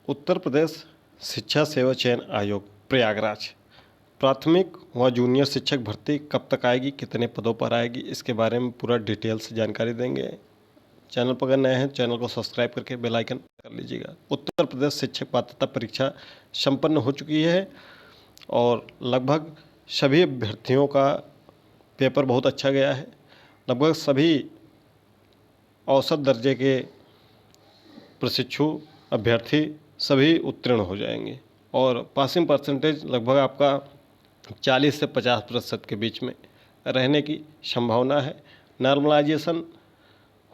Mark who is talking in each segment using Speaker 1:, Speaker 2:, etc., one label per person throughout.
Speaker 1: उत्तर प्रदेश शिक्षा सेवा चयन आयोग प्रयागराज प्राथमिक व जूनियर शिक्षक भर्ती कब तक आएगी, कितने पदों पर आएगी, इसके बारे में पूरा डिटेल से जानकारी देंगे। चैनल पर अगर नए हैं चैनल को सब्सक्राइब करके बेल आइकन कर लीजिएगा। उत्तर प्रदेश शिक्षक पात्रता परीक्षा संपन्न हो चुकी है और लगभग सभी अभ्यर्थियों का पेपर बहुत अच्छा गया है। लगभग सभी औसत दर्जे के प्रशिक्षु अभ्यर्थी सभी उत्तीर्ण हो जाएंगे और पासिंग परसेंटेज लगभग आपका 40 से 50% के बीच में रहने की संभावना है। नॉर्मलाइजेशन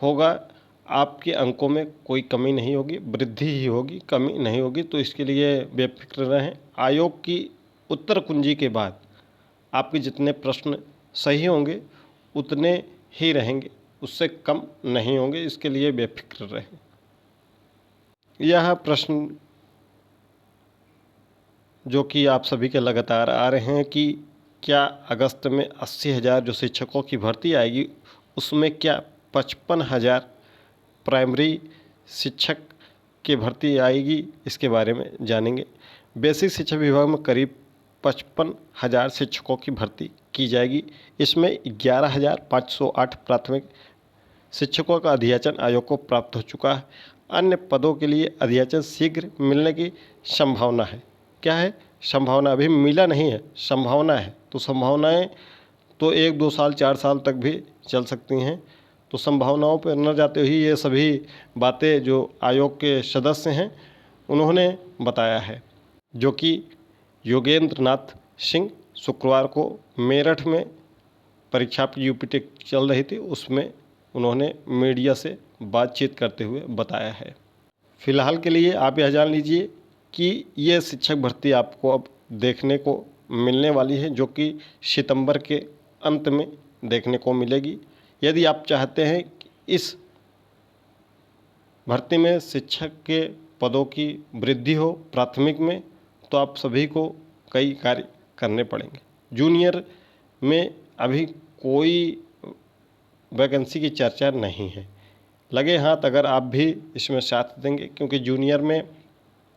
Speaker 1: होगा, आपके अंकों में कोई कमी नहीं होगी, वृद्धि ही होगी, कमी नहीं होगी। तो इसके लिए बेफिक्र रहें। आयोग की उत्तर कुंजी के बाद आपके जितने प्रश्न सही होंगे उतने ही रहेंगे, उससे कम नहीं होंगे। इसके लिए बेफिक्र रहें। यह प्रश्न जो कि आप सभी के लगातार आ रहे हैं कि क्या अगस्त में 80,000 जो शिक्षकों की भर्ती आएगी उसमें क्या 55,000 प्राइमरी शिक्षक की भर्ती आएगी, इसके बारे में जानेंगे। बेसिक शिक्षा विभाग में करीब 55,000 शिक्षकों की भर्ती की जाएगी। इसमें 11,508 प्राथमिक शिक्षकों का अधियाचन आयोग को प्राप्त हो चुका है। अन्य पदों के लिए अधियाचन शीघ्र मिलने की संभावना है। क्या है संभावना? अभी मिला नहीं है, संभावना है। तो संभावनाएं तो 1-2 साल 4 साल तक भी चल सकती हैं। तो संभावनाओं पर न जाते हुए ये सभी बातें जो आयोग के सदस्य हैं उन्होंने बताया है, जो कि योगेंद्र नाथ सिंह शुक्रवार को मेरठ में परीक्षा की यूपीटेक चल रही थी, उसमें उन्होंने मीडिया से बातचीत करते हुए बताया है। फिलहाल के लिए आप यह जान लीजिए कि ये शिक्षक भर्ती आपको अब देखने को मिलने वाली है, जो कि सितंबर के अंत में देखने को मिलेगी। यदि आप चाहते हैं कि इस भर्ती में शिक्षक के पदों की वृद्धि हो प्राथमिक में, तो आप सभी को कई कार्य करने पड़ेंगे। जूनियर में अभी कोई वैकेंसी की चर्चा नहीं है। लगे हाथ अगर आप भी इसमें साथ देंगे, क्योंकि जूनियर में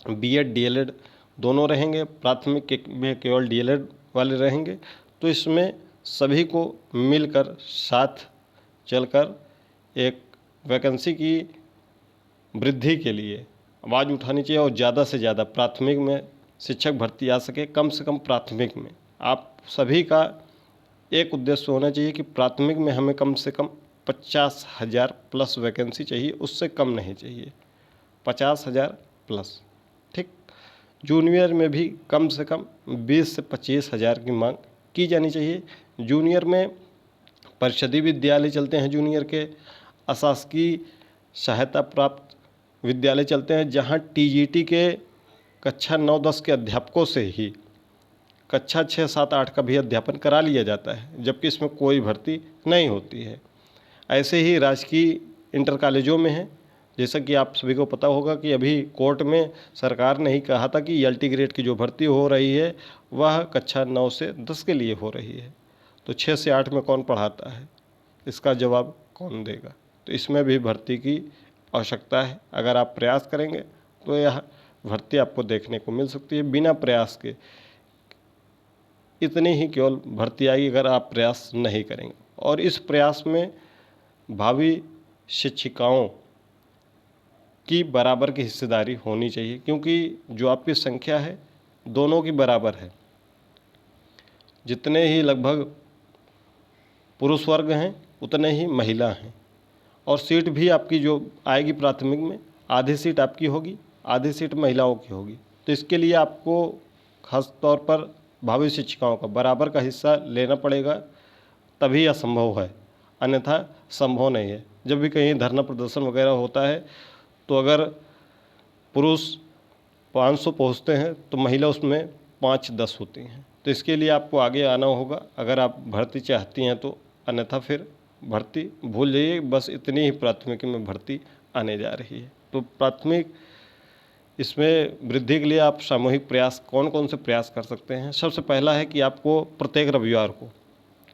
Speaker 1: बीएड डीएलएड दोनों रहेंगे, प्राथमिक में केवल डीएलएड वाले रहेंगे। तो इसमें सभी को मिलकर साथ चलकर एक वैकेंसी की वृद्धि के लिए आवाज़ उठानी चाहिए और ज़्यादा से ज़्यादा प्राथमिक में शिक्षक भर्ती आ सके। कम से कम प्राथमिक में आप सभी का एक उद्देश्य होना चाहिए कि प्राथमिक में हमें कम से कम 50,000 प्लस वैकेंसी चाहिए, उससे कम नहीं चाहिए, 50,000 प्लस। ठीक, जूनियर में भी कम से कम 20 से 25,000 की मांग की जानी चाहिए। जूनियर में परिषदीय विद्यालय चलते हैं, जूनियर के अशासकीय सहायता प्राप्त विद्यालय चलते हैं, जहां टीजीटी के कक्षा 9-10 के अध्यापकों से ही कक्षा 6, 7, 8 का भी अध्यापन करा लिया जाता है, जबकि इसमें कोई भर्ती नहीं होती है। ऐसे ही राजकीय इंटर कॉलेजों में है। जैसा कि आप सभी को पता होगा कि अभी कोर्ट में सरकार ने ही कहा था कि एलटी ग्रेड की जो भर्ती हो रही है वह कक्षा 9 से 10 के लिए हो रही है। तो 6 से 8 में कौन पढ़ाता है, इसका जवाब कौन देगा? तो इसमें भी भर्ती की आवश्यकता है। अगर आप प्रयास करेंगे तो यह भर्ती आपको देखने को मिल सकती है। बिना प्रयास के इतनी ही केवल भर्ती आएगी अगर आप प्रयास नहीं करेंगे। और इस प्रयास में भावी शिक्षिकाओं की बराबर की हिस्सेदारी होनी चाहिए, क्योंकि जो आपकी संख्या है दोनों की बराबर है। जितने ही लगभग पुरुष वर्ग हैं उतने ही महिला हैं। और सीट भी आपकी जो आएगी प्राथमिक में, आधी सीट आपकी होगी, आधी सीट महिलाओं की होगी। तो इसके लिए आपको खास तौर पर भावी शिक्षिकाओं का बराबर का हिस्सा लेना पड़ेगा, तभी यह संभव है, अन्यथा संभव नहीं है। जब भी कहीं धरना प्रदर्शन वगैरह होता है तो अगर पुरुष 500 पहुँचते हैं तो महिला उसमें 5-10 होती हैं। तो इसके लिए आपको आगे आना होगा अगर आप भर्ती चाहती हैं तो, अन्यथा फिर भर्ती भूल जाइए। बस इतनी ही प्राथमिक में भर्ती आने जा रही है। तो प्राथमिक इसमें वृद्धि के लिए आप सामूहिक प्रयास कौन कौन से प्रयास कर सकते हैं? सबसे पहला है कि आपको प्रत्येक रविवार को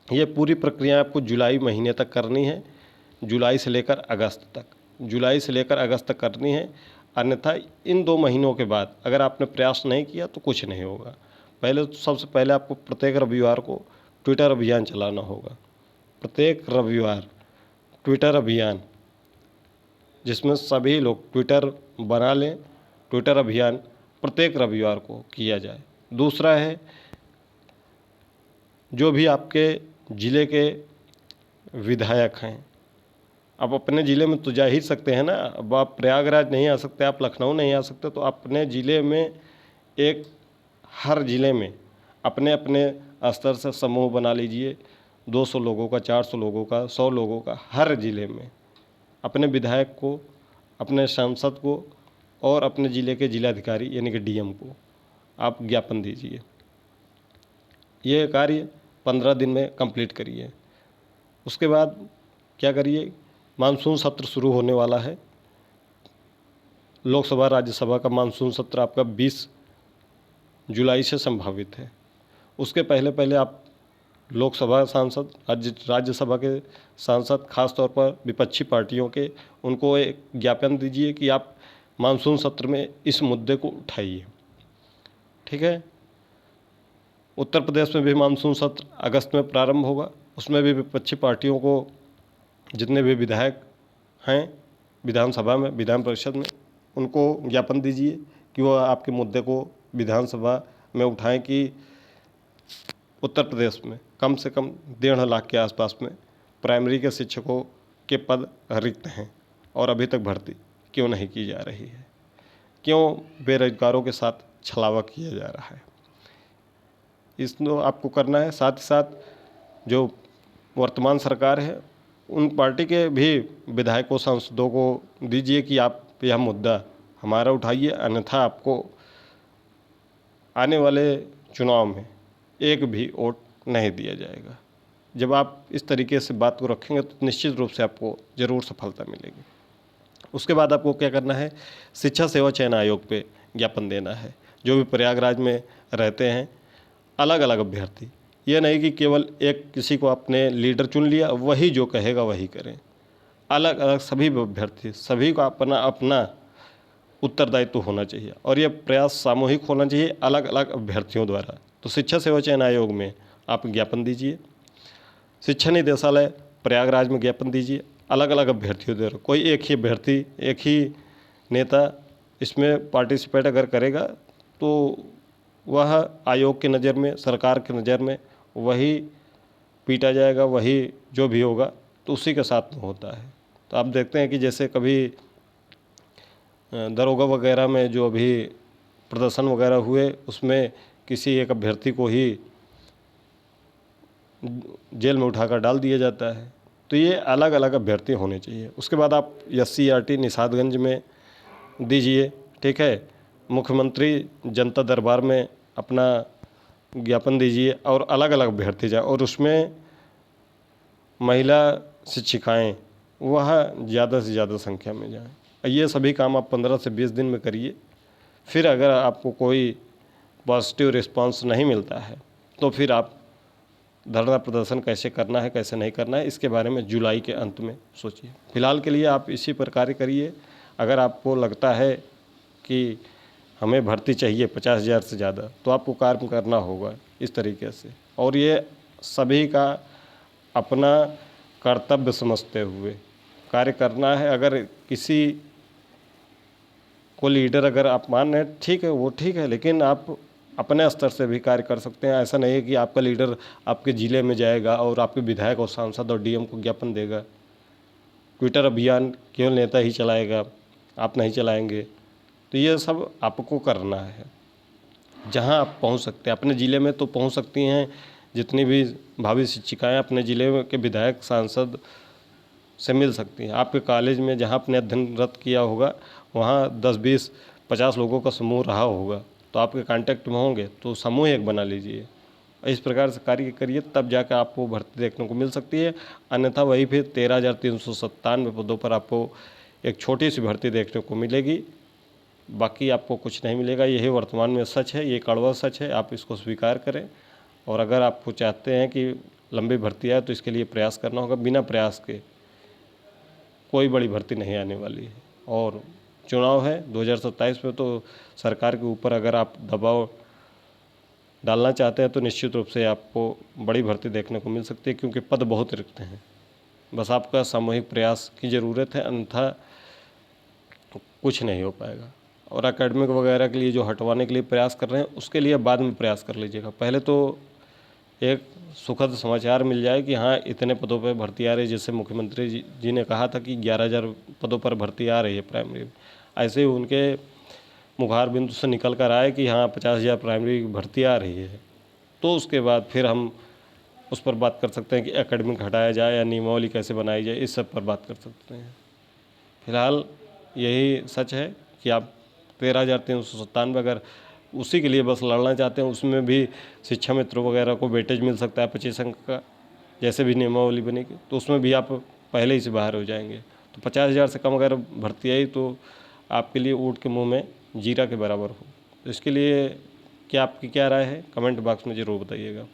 Speaker 1: ये पूरी प्रक्रिया आपको जुलाई महीने तक करनी है। जुलाई से लेकर अगस्त तक करनी है। अन्यथा इन 2 महीनों के बाद अगर आपने प्रयास नहीं किया तो कुछ नहीं होगा। पहले तो सबसे पहले आपको प्रत्येक रविवार को ट्विटर अभियान चलाना होगा। प्रत्येक रविवार ट्विटर अभियान, जिसमें सभी लोग ट्विटर बना लें। ट्विटर अभियान प्रत्येक रविवार को किया जाए। दूसरा है, जो भी आपके ज़िले के विधायक हैं, आप अपने ज़िले में तो जा ही सकते हैं ना। अब आप प्रयागराज नहीं आ सकते, आप लखनऊ नहीं आ सकते, तो अपने ज़िले में एक, हर ज़िले में अपने अपने स्तर से समूह बना लीजिए। 200 लोगों का, 400 लोगों का, 100 लोगों का, हर ज़िले में अपने विधायक को, अपने सांसद को और अपने ज़िले के जिलाधिकारी यानी कि डीएम को आप ज्ञापन दीजिए। ये कार्य 15 दिन में कंप्लीट करिए। उसके बाद क्या करिए, मानसून सत्र शुरू होने वाला है। लोकसभा राज्यसभा का मानसून सत्र आपका 20 जुलाई से संभावित है। उसके पहले पहले आप लोकसभा सांसद, राज्यसभा के सांसद, खास तौर पर विपक्षी पार्टियों के, उनको एक ज्ञापन दीजिए कि आप मानसून सत्र में इस मुद्दे को उठाइए। ठीक है। उत्तर प्रदेश में भी मानसून सत्र अगस्त में प्रारंभ होगा। उसमें भी विपक्षी पार्टियों को, जितने भी विधायक हैं विधानसभा में, विधान परिषद में, उनको ज्ञापन दीजिए कि वो आपके मुद्दे को विधानसभा में उठाएं कि उत्तर प्रदेश में कम से कम 1.5 लाख के आसपास में प्राइमरी के शिक्षकों के पद रिक्त हैं और अभी तक भर्ती क्यों नहीं की जा रही है, क्यों बेरोजगारों के साथ छलावा किया जा रहा है। इसको आपको करना है। साथ ही साथ जो वर्तमान सरकार है, उन पार्टी के भी विधायकों, सांसदों को दीजिए कि आप यह मुद्दा हमारा उठाइए, अन्यथा आपको आने वाले चुनाव में एक भी वोट नहीं दिया जाएगा। जब आप इस तरीके से बात को रखेंगे तो निश्चित रूप से आपको ज़रूर सफलता मिलेगी। उसके बाद आपको क्या करना है, शिक्षा सेवा चयन आयोग पे ज्ञापन देना है। जो भी प्रयागराज में रहते हैं अलग अलग अभ्यर्थी, ये नहीं कि केवल एक किसी को आपने लीडर चुन लिया, वही जो कहेगा वही करें। अलग अलग सभी अभ्यर्थी, सभी को अपना अपना उत्तरदायित्व होना चाहिए और यह प्रयास सामूहिक होना चाहिए अलग अलग अभ्यर्थियों द्वारा। तो शिक्षा सेवा चयन आयोग में आप ज्ञापन दीजिए। शिक्षा निदेशालय प्रयागराज में ज्ञापन दीजिए अलग अलग अभ्यर्थियों द्वारा। कोई एक ही अभ्यर्थी, एक ही नेता इसमें पार्टिसिपेट अगर करेगा तो वह आयोग की नज़र में, सरकार की नज़र में वही पीटा जाएगा, वही जो भी होगा तो उसी के साथ में होता है। तो आप देखते हैं कि जैसे कभी दरोगा वगैरह में जो अभी प्रदर्शन वगैरह हुए, उसमें किसी एक अभ्यर्थी को ही जेल में उठाकर डाल दिया जाता है। तो ये अलग अलग अभ्यर्थी होने चाहिए। उसके बाद आप SCRT निषादगंज में दीजिए। ठीक है। मुख्यमंत्री जनता दरबार में अपना ज्ञापन दीजिए और अलग अलग अभ्यर्थी जाए, और उसमें महिला शिक्षिकाएँ वह ज़्यादा से ज़्यादा संख्या में जाएँ। ये सभी काम आप 15 से 20 दिन में करिए। फिर अगर आपको कोई पॉजिटिव रिस्पांस नहीं मिलता है तो फिर आप धरना प्रदर्शन कैसे करना है, कैसे नहीं करना है, इसके बारे में जुलाई के अंत में सोचिए। फिलहाल के लिए आप इसी प्रकार करिए। अगर आपको लगता है कि हमें भर्ती चाहिए 50,000 से ज़्यादा, तो आपको कार्य करना होगा इस तरीके से, और ये सभी का अपना कर्तव्य समझते हुए कार्य करना है। अगर किसी को लीडर अगर आप मान रहे हैं, ठीक है, वो ठीक है, लेकिन आप अपने स्तर से भी कार्य कर सकते हैं। ऐसा नहीं है कि आपका लीडर आपके ज़िले में जाएगा और आपके विधायक और सांसद और डीएम को ज्ञापन देगा। ट्विटर अभियान केवल नेता ही चलाएगा, आप नहीं चलाएंगे। तो ये सब आपको करना है। जहां आप पहुंच सकते हैं अपने ज़िले में तो पहुंच सकती हैं। जितनी भी भावी शिक्षिकाएँ अपने ज़िले के विधायक सांसद से मिल सकती हैं। आपके कॉलेज में जहाँ आपने अध्ययनरत किया होगा वहाँ 10, 20, 50 लोगों का समूह रहा होगा, तो आपके कांटेक्ट में होंगे, तो समूह एक बना लीजिए। इस प्रकार से कार्य करिए, तब जाकर आपको भर्ती देखने को मिल सकती है। अन्यथा वही फिर 13,397 पदों पर आपको एक छोटी सी भर्ती देखने को मिलेगी। बाकी आपको कुछ नहीं मिलेगा। यही वर्तमान में सच है, ये कड़वा सच है, आप इसको स्वीकार करें। और अगर आपको चाहते हैं कि लंबी भर्ती आए तो इसके लिए प्रयास करना होगा। बिना प्रयास के कोई बड़ी भर्ती नहीं आने वाली है। और चुनाव है 2027 में, तो सरकार के ऊपर अगर आप दबाव डालना चाहते हैं तो निश्चित रूप से आपको बड़ी भर्ती देखने को मिल सकती है, क्योंकि पद बहुत रिक्त हैं। बस आपका सामूहिक प्रयास की ज़रूरत है, अन्यथा कुछ नहीं हो पाएगा। और एकेडमिक वगैरह के लिए जो हटवाने के लिए प्रयास कर रहे हैं, उसके लिए बाद में प्रयास कर लीजिएगा। पहले तो एक सुखद समाचार मिल जाए कि हाँ इतने पदों पर भर्ती आ रही है। जैसे मुख्यमंत्री जी ने कहा था कि 11,000 पदों पर भर्ती आ रही है प्राइमरी में, ऐसे ही उनके मुखार बिंदु से निकल कर आए कि हाँ 50,000 प्राइमरी की भर्ती आ रही है, तो उसके बाद फिर हम उस पर बात कर सकते हैं कि एकेडमिक हटाया जाए या नियमावली कैसे बनाई जाए, इस सब पर बात कर सकते हैं। फिलहाल यही सच है कि आप 13,397 अगर उसी के लिए बस लड़ना चाहते हैं, उसमें भी शिक्षा मित्रों वगैरह को वेटेज मिल सकता है 25 अंक का, जैसे भी नियमावली बनेगी, तो उसमें भी आप पहले ही से बाहर हो जाएंगे। तो 50,000 से कम अगर भर्ती आई तो आपके लिए ऊँट के मुंह में जीरा के बराबर हो। तो इसके लिए क्या आपकी क्या राय है, कमेंट बॉक्स में ज़रूर बताइएगा।